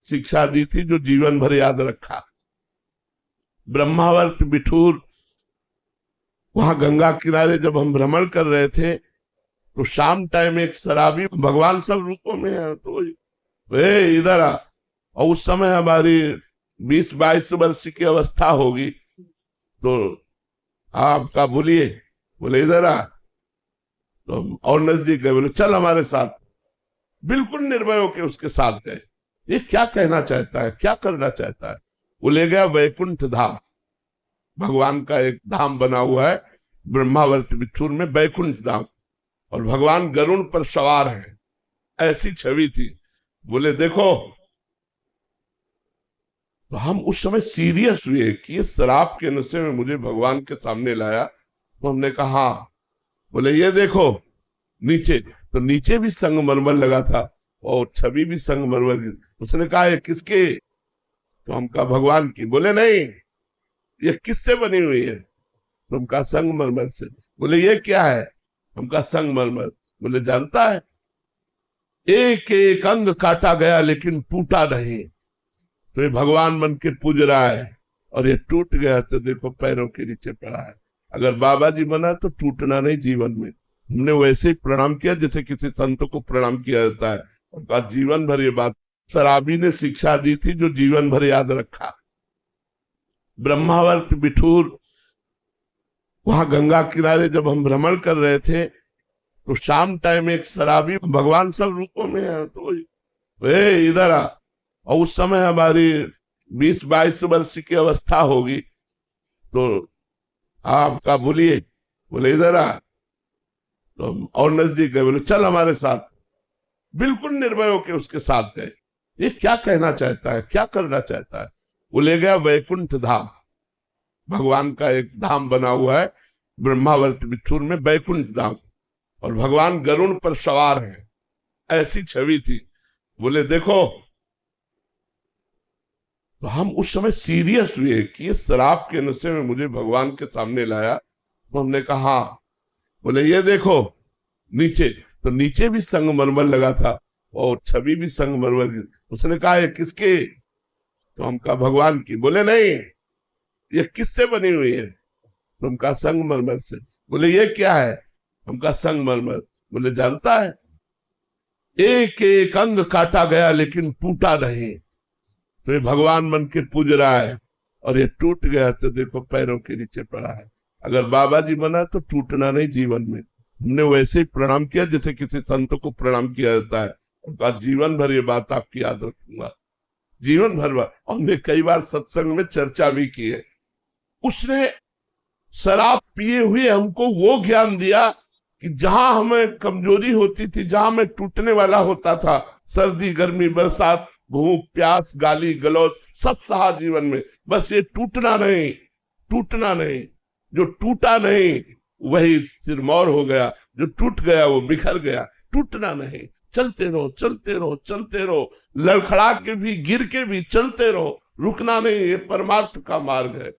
शिक्षा दी थी जो जीवन भर याद रखा। ब्रह्मावर्त बिठूर, वहां गंगा किनारे जब हम भ्रमण कर रहे थे तो शाम टाइम एक शराबी, भगवान सब रूपों में है, तो वे इधर आ। और उस समय हमारी 20-22 वर्ष की अवस्था होगी। तो आपका बोलिए, बोले इधर आ। तो और नजदीक गए, बोले चल हमारे साथ। बिल्कुल निर्भय होके उसके साथ गए। ये क्या कहना चाहता है, क्या करना चाहता है? वो ले गया वैकुंठ धाम। भगवान का एक धाम बना हुआ है ब्रह्मावर्त बिठूर में, वैकुंठ धाम, और भगवान गरुड़ पर सवार है, ऐसी छवि थी। बोले देखो। तो हम उस समय सीरियस हुए कि ये शराब के नशे में मुझे भगवान के सामने लाया। तो हमने कहा हाँ। बोले ये देखो नीचे। तो नीचे भी संगमरमर लगा था और छवि भी संगमरमर की। उसने कहा ये किसके? तो हम कहा भगवान की। बोले नहीं, ये किससे बनी हुई है? तो हम कहा संगमरमर से। बोले ये क्या है? हम कहा संगमरमर। बोले जानता है, एक एक अंग काटा गया लेकिन टूटा नहीं। तो ये भगवान मन के पूज रहा है, और ये टूट गया तो देखो पैरों के नीचे पड़ा है। अगर बाबा जी बना तो टूटना नहीं जीवन में। हमने वैसे ही प्रणाम किया जैसे किसी संत को प्रणाम किया जाता है, और कहा जीवन भर ये बात शराबी ने शिक्षा दी थी जो जीवन भर याद रखा। ब्रह्मावर्त बिठूर, वहां गंगा किनारे जब हम भ्रमण कर रहे थे तो शाम टाइम एक शराबी, भगवान सब रूपों में है, तो वे इधर आ। और उस समय हमारी 20-22 वर्ष की अवस्था होगी। तो आपका बोलिए, बोले इधर आ। तो और नजदीक गए, बोले चल हमारे साथ। बिल्कुल निर्भय होके उसके साथ गए। ये क्या कहना चाहता है, क्या करना चाहता है? वो ले गया वैकुंठ धाम। भगवान का एक धाम बना हुआ है ब्रह्मावर्त बिठूर में, वैकुंठ धाम, और भगवान गरुड़ पर सवार है, ऐसी छवि थी। बोले देखो। तो हम उस समय सीरियस हुए कि ये शराब के नशे में मुझे भगवान के सामने लाया। तो हमने कहा हाँ। बोले ये देखो नीचे। तो नीचे भी संगमरमर लगा था और छवि भी संगमरमर की। उसने कहा ये किसके? तो हम कहा भगवान की। बोले नहीं, ये किससे बनी हुई है? तो हम कहा संगमरमर से। बोले ये क्या है? हम कहा संगमरमर। बोले जानता है, एक एक अंग काटा गया लेकिन टूटा नहीं। तो ये भगवान मन के पूज रहा है, और ये टूट गया तो देखो पैरों के नीचे पड़ा है। अगर बाबा जी बना तो टूटना नहीं जीवन में। हमने वैसे ही प्रणाम किया जैसे किसी संत को प्रणाम किया जाता है, और कहा जीवन भर ये बात आपकी याद रखूंगा, जीवन भर। हमने कई बार सत्संग में चर्चा भी की है। उसने शराब पिए हुए हमको वो ज्ञान दिया कि जहां हमें कमजोरी होती थी, जहां मैं टूटने वाला होता था, सर्दी गर्मी बरसात, भूख प्यास गाली गलौज सब सहा जीवन में, बस ये टूटना नहीं, टूटना नहीं। जो टूटा नहीं वही सिरमौर हो गया, जो टूट गया वो बिखर गया। टूटना नहीं, चलते रहो चलते रहो चलते रहो, लड़खड़ा के भी गिर के भी चलते रहो, रुकना नहीं। ये परमार्थ का मार्ग है।